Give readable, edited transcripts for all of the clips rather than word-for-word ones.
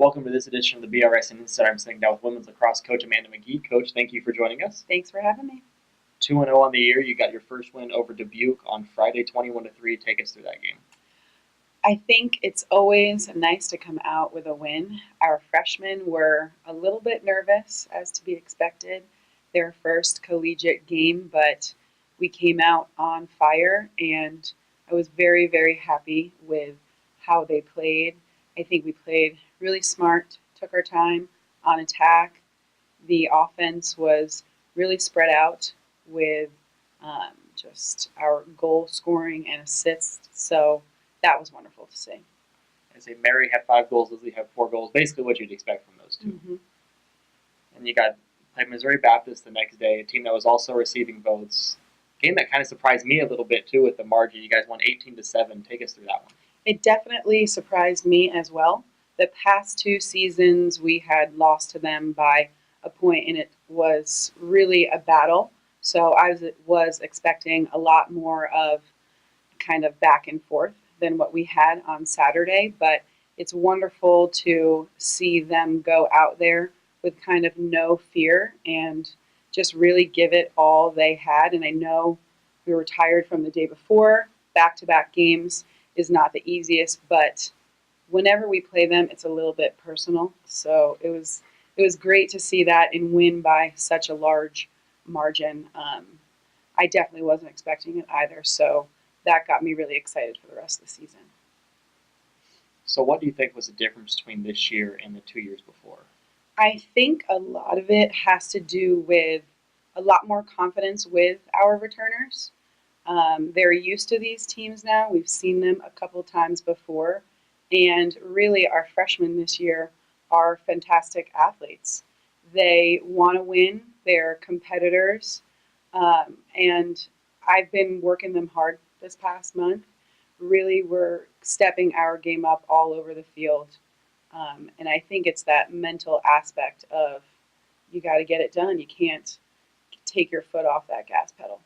Welcome to this edition of the BRSN Insider. I'm sitting down with women's lacrosse coach Amanda Magee. Coach, thank you for joining us. Thanks for having me. 2-0 on the year. You got your first win over Dubuque on Friday, 21-3. Take us through that game. I think it's always nice to come out with a win. Our freshmen were a little bit nervous, as to be expected, their first collegiate game, but we came out on fire, and I was very, very happy with how they played. I think we played really smart, took our time on attack. The offense was really spread out with just our goal scoring and assists, so that was wonderful to see. I say Mary had 5 goals, Lizzie had 4 goals, basically what you'd expect from those two. Mm-hmm. And you played Missouri Baptist the next day, a team that was also receiving votes. A game that kind of surprised me a little bit too with the margin. You guys won 18-7. Take us through that one. It definitely surprised me as well. The past 2 seasons we had lost to them by a point, and it was really a battle. So I was expecting a lot more of kind of back and forth than what we had on Saturday, but it's wonderful to see them go out there with kind of no fear and just really give it all they had. And I know we were tired from the day before. Back-to-back games is not the easiest, but whenever we play them, it's a little bit personal. So it was great to see that and win by such a large margin. I definitely wasn't expecting it either, so that got me really excited for the rest of the season. So what do you think was the difference between this year and the 2 years before? I think a lot of it has to do with a lot more confidence with our returners. They're used to these teams now. We've seen them a couple times before. And really, our freshmen this year are fantastic athletes. They want to win. They're competitors. And I've been working them hard this past month. Really, we're stepping our game up all over the field. And I think it's that mental aspect of you got to get it done. You can't take your foot off that gas pedal.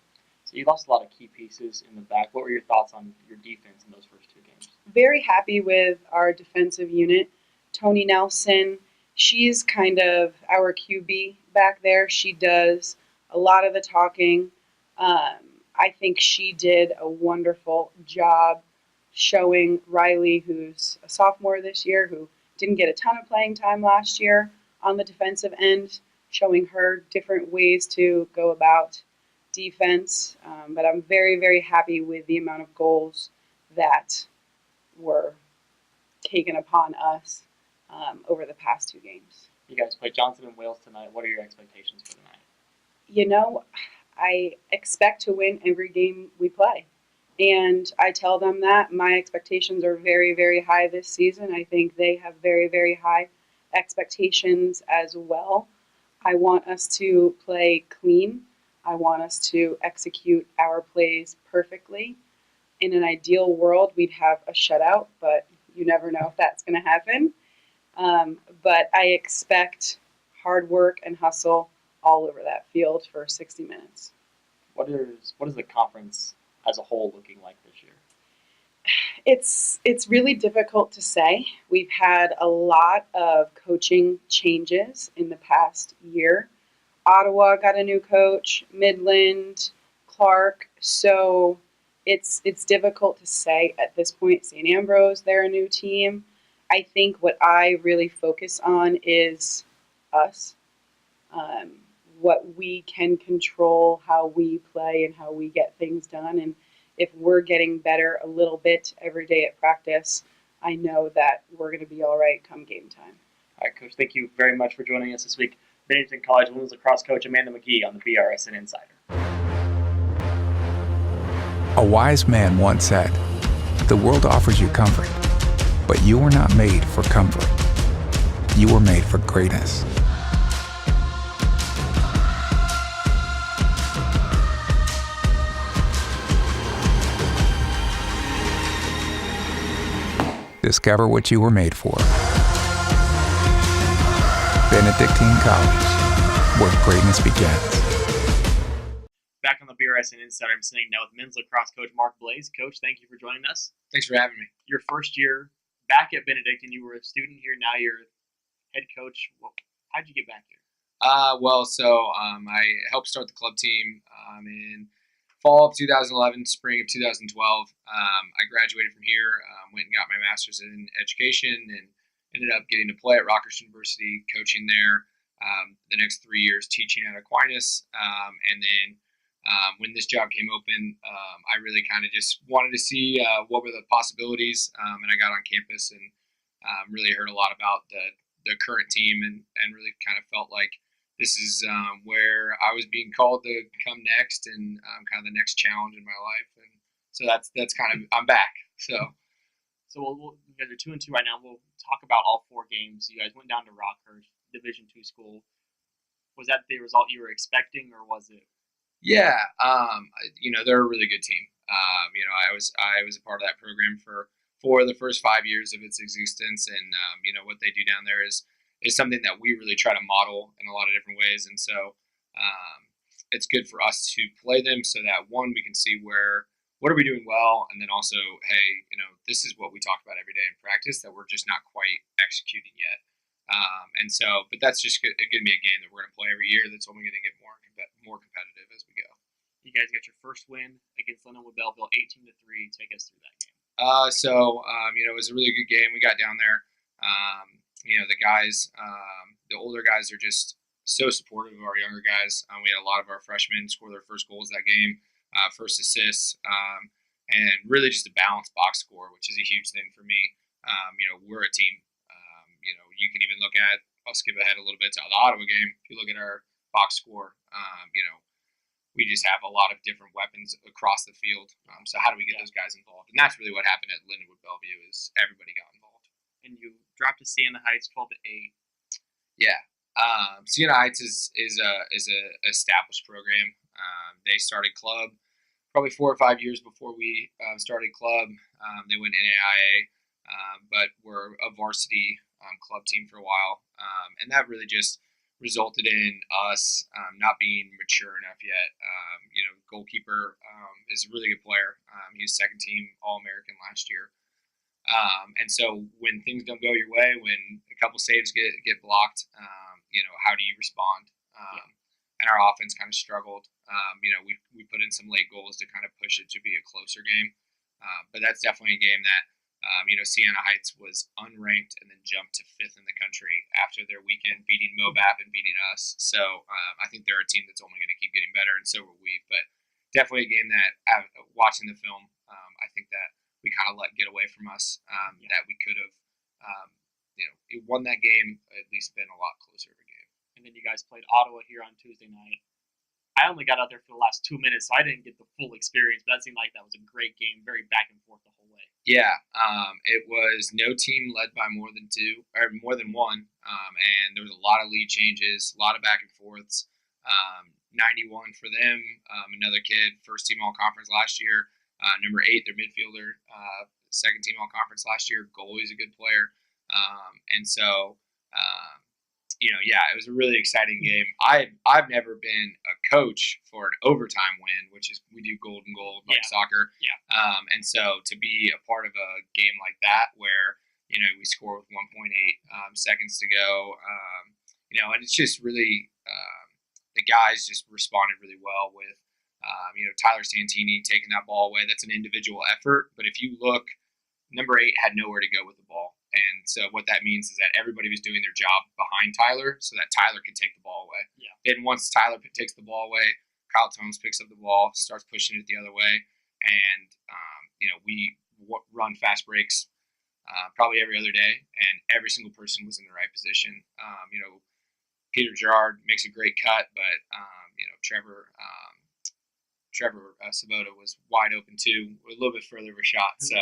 So you lost a lot of key pieces in the back. What were your thoughts on your defense in those first 2 games? Very happy with our defensive unit. Tony Nelson, she's kind of our QB back there. She does a lot of the talking. I think she did a wonderful job showing Riley, who's a sophomore this year, who didn't get a ton of playing time last year on the defensive end, showing her different ways to go about defense. But I'm very, very happy with the amount of goals that were taken upon us over the past 2 games. You guys play Johnson and Wales tonight. What are your expectations for tonight? You know, I expect to win every game we play. And I tell them that my expectations are very, very high this season. I think they have very, very high expectations as well. I want us to play clean. I want us to execute our plays perfectly. In an ideal world, we'd have a shutout, but you never know if that's going to happen. But I expect hard work and hustle all over that field for 60 minutes. What is the conference as a whole looking like this year? It's really difficult to say. We've had a lot of coaching changes in the past year. Ottawa got a new coach, Midland, Clark. So it's difficult to say at this point. St. Ambrose, they're a new team. I think what I really focus on is us, what we can control, how we play, and how we get things done. And if we're getting better a little bit every day at practice, I know that we're going to be all right come game time. All right, Coach, thank you very much for joining us this week. Benedictine College women's lacrosse coach Amanda Magee on the BRSN Insider. A wise man once said, "The world offers you comfort, but you were not made for comfort. You were made for greatness." Discover what you were made for. Benedictine College, where greatness begins. Back on the BRSN Insider, I'm sitting now with men's lacrosse coach Mark Blaise. Coach, thank you for joining us. Thanks for having me. Your first year back at Benedictine, you were a student here. Now you're head coach. How'd you get back here? I helped start the club team in fall of 2011, spring of 2012. I graduated from here, went and got my master's in education, and ended up getting to play at Rockhurst University, coaching there the next 3 years, teaching at Aquinas. And then when this job came open, I really kind of just wanted to see what were the possibilities. And I got on campus and really heard a lot about the current team, and really kind of felt like this is where I was being called to come next, and kind of the next challenge in my life. And so that's kind of, I'm back. So you guys are 2-2 right now. We'll talk about all 4 games. You guys went down to Rockhurst, Division II school. Was that the result you were expecting, or was it? Yeah, they're a really good team. I was a part of that program for the first 5 years of its existence, and what they do down there is something that we really try to model in a lot of different ways. And so it's good for us to play them so that, one, we can see what are we doing well, and then also, hey, this is what we talk about every day in practice that we're just not quite executing yet. But that's just going to be a game that we're going to play every year. That's only going to get more competitive as we go. You guys got your first win against Lindenwood Belleville, 18-3. Take us through that game. It was a really good game. We got down there. The guys, the older guys are just so supportive of our younger guys. We had a lot of our freshmen score their first goals that game, first assists, and really just a balanced box score, which is a huge thing for me. We're a team. You can even look at, I'll skip ahead a little bit to the Ottawa game. If you look at our box score, we just have a lot of different weapons across the field. So how do we get those guys involved? And that's really what happened at Lindenwood Bellevue, is everybody got involved. And you dropped to Siena Heights 12-8. Yeah. Siena Heights is a established program. They started club probably 4 or 5 years before we started club. They went NAIA, but were a varsity club team for a while. And that really just resulted in us not being mature enough yet. Goalkeeper is a really good player. He was second team All-American last year. And so when things don't go your way, when a couple saves get blocked, how do you respond? And our offense kind of struggled. We put in some late goals to kind of push it to be a closer game. But that's definitely a game that, Siena Heights was unranked and then jumped to 5th in the country after their weekend, beating Mobap and beating us. So I think they're a team that's only going to keep getting better, and so were we. But definitely a game that, watching the film, I think that we kind of let get away from us, that we could have, won that game, at least been a lot closer of a game. And then you guys played Ottawa here on Tuesday night. I only got out there for the last 2 minutes, so I didn't get the full experience, but that seemed like that was a great game, very back and forth the whole way. Yeah, it was no team led by more than one, and there was a lot of lead changes, a lot of back and forths. 91 for them, another kid, first team all-conference last year. Number 8, their midfielder, second team all-conference last year. Goalie's a good player. It was a really exciting game. I've never been a coach for an overtime win, which is, we do gold and gold like soccer. Yeah. And so to be a part of a game like that where, we score with 1.8 seconds to go, and it's just really, the guys just responded really well with, Tyler Santini taking that ball away. That's an individual effort. But if you look, number 8 had nowhere to go with the ball. And so what that means is that everybody was doing their job behind Tyler so that Tyler could take the ball away. Yeah. Then once Tyler takes the ball away, Kyle Tomes picks up the ball, starts pushing it the other way. And, we run fast breaks probably every other day, and every single person was in the right position. Peter Gerard makes a great cut, but, Trevor Sabota was wide open too, a little bit further of a shot. So,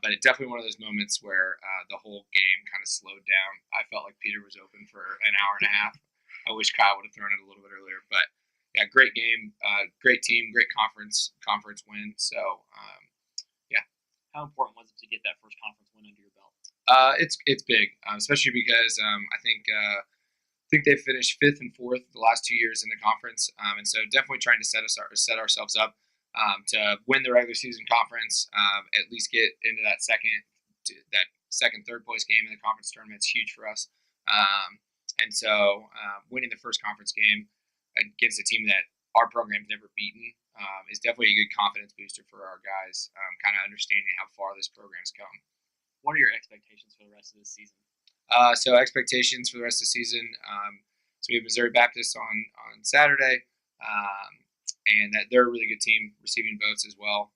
but it's definitely one of those moments where the whole game kind of slowed down. I felt like Peter was open for an hour and a half. I wish Kyle would have thrown it a little bit earlier, but yeah, great game, great team, great conference win. So, How important was it to get that first conference win under your belt? It's big, especially because I think they finished 5th and 4th the last 2 years in the conference, and so definitely trying to set ourselves up to win the regular season conference, at least get into that second, third place game in the conference tournament is huge for us. And so winning the first conference game against a team that our program's never beaten is definitely a good confidence booster for our guys, kind of understanding how far this program's come. What are your expectations for the rest of this season? So expectations for the rest of the season. So we have Missouri Baptist on Saturday, and that they're a really good team, receiving votes as well.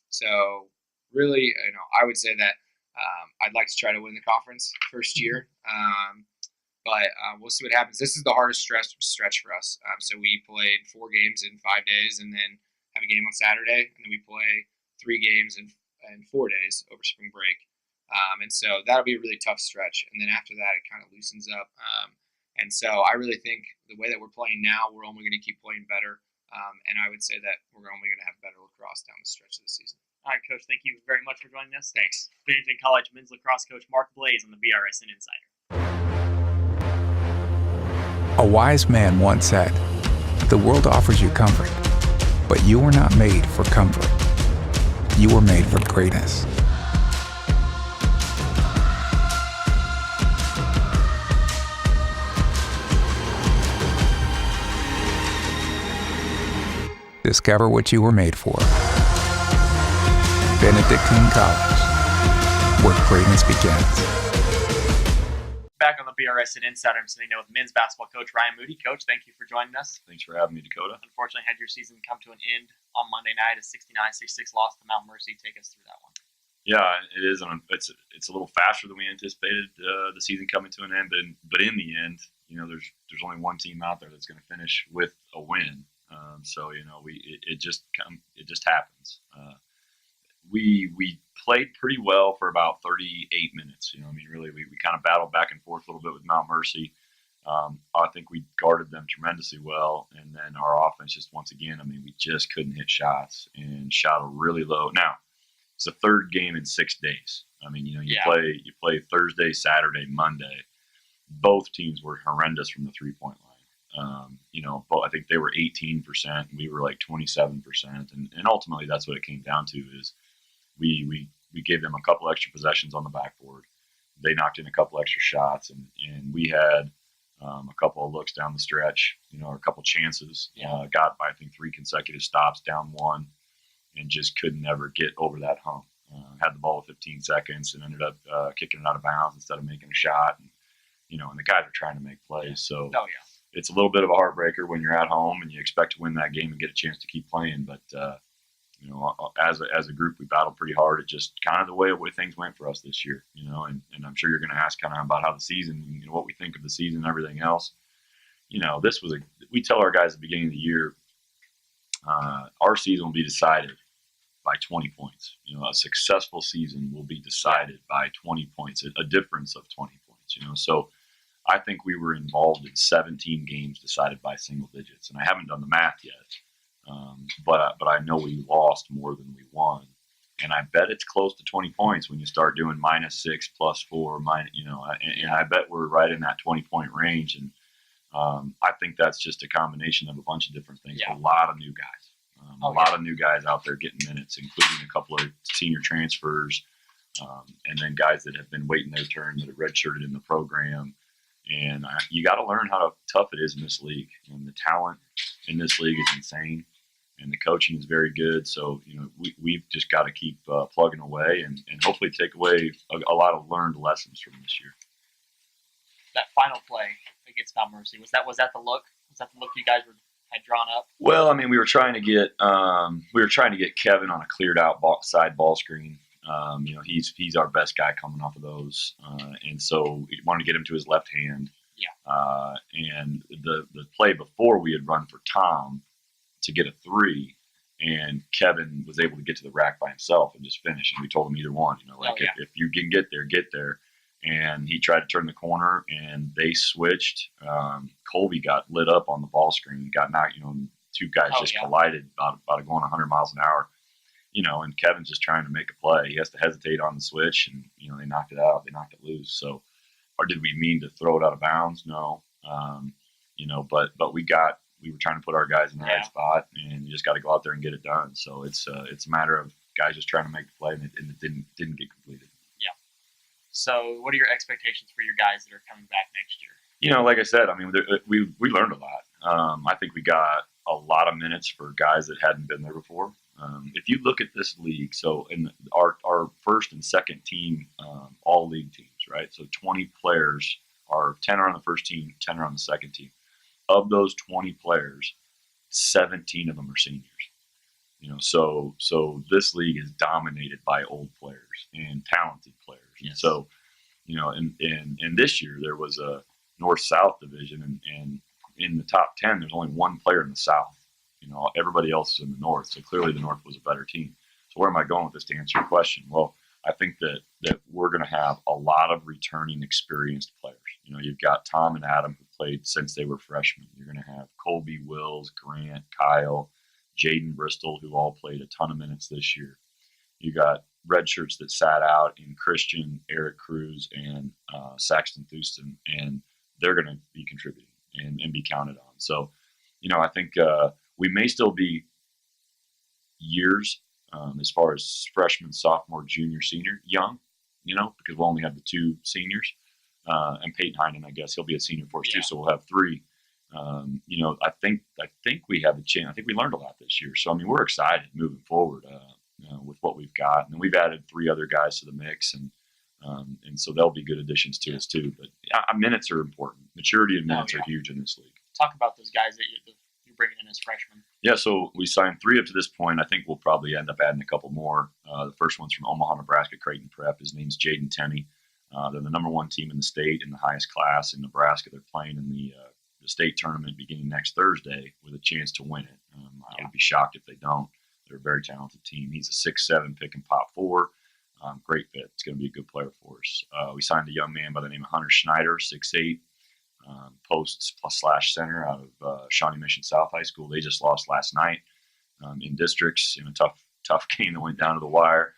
So really, I would say that I'd like to try to win the conference first year, but we'll see what happens. This is the hardest stretch for us. So we played 4 games in 5 days, and then have a game on Saturday, and then we play 3 games in 4 days over spring break. And so that'll be a really tough stretch. And then after that, it kind of loosens up. And so I really think the way that we're playing now, we're only going to keep playing better. And I would say that we're only going to have better lacrosse down the stretch of the season. All right, Coach, thank you very much for joining us. Thanks. Benedictine College men's lacrosse coach Mark Blaise on the BRSN Insider. A wise man once said, "The world offers you comfort, but you were not made for comfort. You were made for greatness." Discover what you were made for. Benedictine College, where greatness begins. Back on the BRSN Insider, I'm sitting down with men's basketball coach Ryan Moody. Coach, thank you for joining us. Thanks for having me, Dakota. Unfortunately, had your season come to an end on Monday night, a 69-66 loss to Mount Mercy. Take us through that one. Yeah, it is. It's a little faster than we anticipated the season coming to an end, but in the end, there's only one team out there that's going to finish with a win. So it just happens. We played pretty well for about 38 minutes. Really, we kind of battled back and forth a little bit with Mount Mercy. I think we guarded them tremendously well, and then our offense just once again, we just couldn't hit shots and shot a really low. Now, it's the third game in 6 days. You play Thursday, Saturday, Monday. Both teams were horrendous from the 3-point line. But I think they were 18%, and we were like 27%, and ultimately that's what it came down to is we gave them a couple extra possessions on the backboard. They knocked in a couple extra shots, and we had a couple of looks down the stretch, or a couple chances. Got I think 3 consecutive stops, down 1, and just could never get over that hump. Had the ball with 15 seconds and ended up kicking it out of bounds instead of making a shot. And the guys are trying to make plays, so. Oh yeah. It's a little bit of a heartbreaker when you're at home and you expect to win that game and get a chance to keep playing. But, as a group, we battled pretty hard. It just kind of the way things went for us this year, and I'm sure you're going to ask kind of about how the season, what we think of the season and everything else. We tell our guys at the beginning of the year, our season will be decided by 20 points. A successful season will be decided by 20 points, a difference of 20 points, So I think we were involved in 17 games decided by single digits, and I haven't done the math yet. But I know we lost more than we won, and I bet it's close to 20 points when you start doing -6, +4, and I bet we're right in that 20-point range. And I think that's just a combination of a bunch of different things. Yeah. A lot of new guys, a lot of new guys out there getting minutes, including a couple of senior transfers, and then guys that have been waiting their turn that are redshirted in the program. And you got to learn how tough it is in this league. And the talent in this league is insane, and the coaching is very good. So we've just got to keep plugging away and hopefully take away a lot of learned lessons from this year. That final play against Mount Mercy, was that the look? Was that the look you guys had drawn up? Well, we were trying to get Kevin on a cleared out side ball screen. He's our best guy coming off of those, and so we wanted to get him to his left hand. Yeah. And the play before we had run for Tom to get a 3, and Kevin was able to get to the rack by himself and just finish. And we told him either one, if you can get there, get there. And he tried to turn the corner, and they switched. Colby got lit up on the ball screen, got knocked. 2 guys collided about going 100 miles an hour. And Kevin's just trying to make a play. He has to hesitate on the switch, and, they knocked it out. They knocked it loose. So, or did we mean to throw it out of bounds? No. But we were trying to put our guys in the right spot, and you just got to go out there and get it done. So it's a matter of guys just trying to make the play, and it didn't get completed. Yeah. So, what are your expectations for your guys that are coming back next year? Like I said, I mean, we learned a lot. I think we got a lot of minutes for guys that hadn't been there before. If you look at this league, so in our first and second team, all league teams, right? So 20 players 10 are on the first team, 10 are on the second team. Of those 20 players, 17 of them are seniors. So this league is dominated by old players and talented players. Yes. And so, and this year there was a North-South division, and in the top 10, there's only one player in the South. Everybody else is in the North, so clearly the North was a better team. So where am I going with this to answer your question? Well, I think that we're going to have a lot of returning experienced players. You've got Tom and Adam who played since they were freshmen. You're going to have Colby, Wills, Grant, Kyle, Jaden Bristol, who all played a ton of minutes this year. You got red shirts that sat out in Christian, Eric Cruz, and Saxton Thurston, and they're going to be contributing and be counted on. So, I think we may still be years as far as freshman, sophomore, junior, senior, young, because we'll only have the two seniors. And Peyton Heinen, I guess he'll be a senior for us too, so we'll have three. I think we have a chance. I think we learned a lot this year, so I mean we're excited moving forward with what we've got, and we've added 3 other guys to the mix, and so they'll be good additions to us too. But minutes are important. Maturity and minutes are huge in this league. Talk about those guys that you're bringing in as freshmen. Yeah, so we signed 3 up to this point. I think we'll probably end up adding a couple more. The first one's from Omaha, Nebraska, Creighton Prep. His name's Jaden Tenney. They're the number 1 team in the state in the highest class in Nebraska. They're playing in the state tournament beginning next Thursday with a chance to win it. I would be shocked if they don't. They're a very talented team. He's a 6'7" pick and pop 4. Great fit. It's going to be a good player for us. We signed a young man by the name of Hunter Schneider, 6'8", posts / center out of Shawnee Mission South High School. They just lost last night in districts in a tough game that went down to the wire.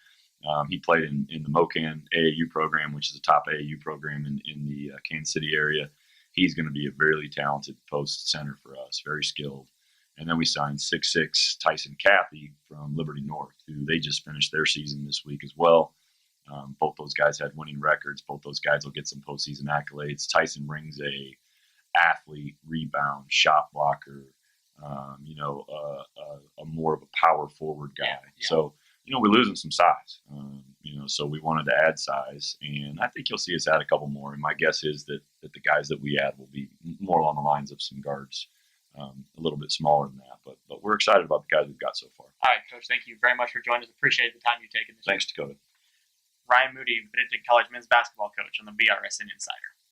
He played in the Mocan AAU program, which is a top AAU program in the Kansas City area. He's going to be a very talented post center for us, very skilled. And then we signed 6'6" Tyson Cathy from Liberty North, who they just finished their season this week as well. Both those guys had winning records. Both those guys will get some postseason accolades. Tyson brings a athlete, rebound, shot blocker, a more of a power forward guy. Yeah. So, we're losing some size, so we wanted to add size, and I think you'll see us add a couple more. And my guess is that the guys that we add will be more along the lines of some guards, a little bit smaller than that. But we're excited about the guys we've got so far. All right, Coach, thank you very much for joining us. Appreciate the time you've taken. Thanks, Dakota. Ryan Moody, Benedictine College men's basketball coach on the BRSN Insider.